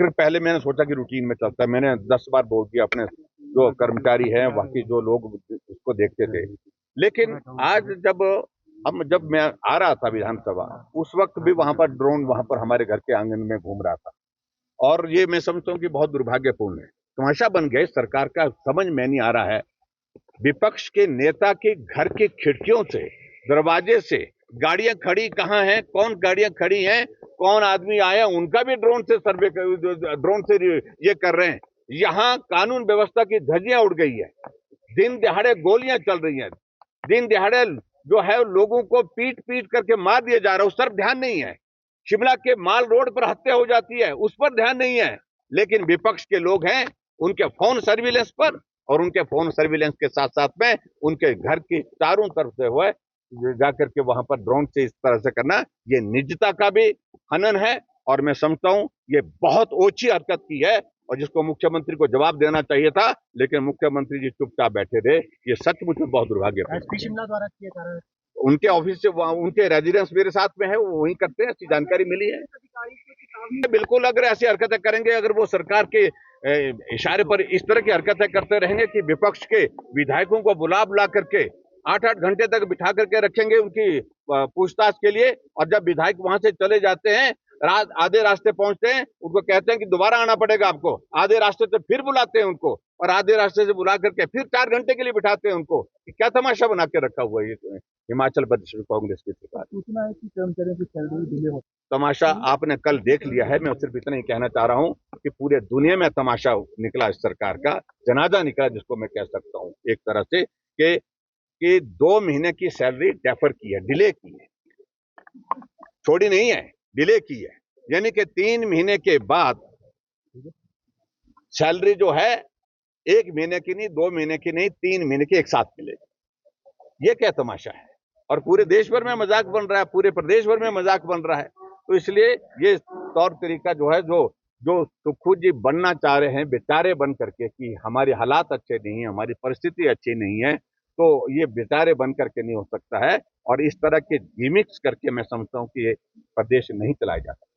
सिर्फ पहले मैंने सोचा कि रूटीन में चलता है, मैंने 10 बार बोल दिया अपने जो कर्मचारी हैं, बाकी जो लोग उसको देखते थे। लेकिन आज जब मैं आ रहा था विधानसभा, उस वक्त भी वहां पर ड्रोन वहां पर हमारे घर के आंगन में घूम रहा था, और ये मैं समझता हूँ कि बहुत दुर्भाग्यपूर्ण है। तमाशा बन गए सरकार का, समझ में नहीं आ रहा है। विपक्ष के नेता के घर की खिड़कियों से, दरवाजे से गाड़ियां खड़ी कहाँ हैं, कौन गाड़ियां खड़ी हैं, कौन आदमी आया, उनका भी ड्रोन से सर्वे ड्रोन से ये कर रहे हैं। यहाँ कानून व्यवस्था की धज्जियां उड़ गई है। दिन दिहाड़े गोलियां चल रही हैं, दिन दिहाड़े जो है लोगों को पीट पीट करके मार दिया जा रहा है, उस पर ध्यान नहीं है। शिमला के माल रोड पर हत्या हो जाती है, उस पर ध्यान नहीं है। लेकिन विपक्ष के लोग हैं, उनके फोन सर्विलेंस पर, और उनके फोन सर्विलेंस के साथ साथ में उनके घर की चारों तरफ से हुए जाकर के वहां पर ड्रोन से इस तरह से करना, ये निजता का भी हनन है। और मैं समझता हूं ये बहुत ओछी हरकत की है, और जिसको मुख्यमंत्री को जवाब देना चाहिए था, लेकिन मुख्यमंत्री जी चुपचाप बैठे थे। ये सचमुच में बहुत दुर्भाग्यपूर्ण है। शिमला द्वारा किया जा रहा है। उनके ऑफिस से, उनके रेजिडेंस मेरे साथ में है, वो वहीं करते हैं, ऐसी जानकारी मिली है। बिल्कुल, अगर ऐसी हरकतें करेंगे, अगर वो सरकार के इशारे पर इस तरह की हरकतें करते रहेंगे कि विपक्ष के विधायकों को बुला करके 8-8 घंटे तक बिठा करके रखेंगे उनकी पूछताछ के लिए, और जब विधायक वहां से चले जाते हैं, आधे रास्ते पहुंचते हैं, उनको कहते हैं कि दोबारा आना पड़ेगा आपको, आधे रास्ते से फिर बुलाते हैं उनको, और आधे रास्ते से बुला करके फिर 4 घंटे के लिए बिठाते हैं उनको। क्या तमाशा बना के रखा हुआ है ये हिमाचल प्रदेश में कांग्रेस की सरकार। सूचना है कि कर्मचारियों की सैलरी डिले हो। तमाशा आपने कल देख लिया है। मैं सिर्फ इतना ही कहना चाह रहा हूं कि पूरे दुनिया में तमाशा निकला इस सरकार का, जनाजा निकला, जिसको मैं कह सकता हूं एक तरह से, कि 2 महीने की सैलरी डेफर की है, डिले की है, छोड़ी नहीं है, डिले की है। यानी कि 3 महीने के बाद सैलरी जो है 1 महीने की नहीं, 2 महीने की नहीं, 3 महीने की एक साथ मिलेगी। ये क्या तमाशा है? और पूरे देश भर में मजाक बन रहा है, पूरे प्रदेश भर में मजाक बन रहा है। तो इसलिए ये तौर तरीका जो है, जो जो सुखू जी बनना चाह रहे हैं बेचारे बन करके, कि हमारे हालात अच्छे नहीं है, हमारी परिस्थिति अच्छी नहीं है, तो ये बेचारे बन करके नहीं हो सकता है। और इस तरह के गिमिक्स करके मैं समझता हूं कि ये प्रदेश नहीं चलाया जा सकता।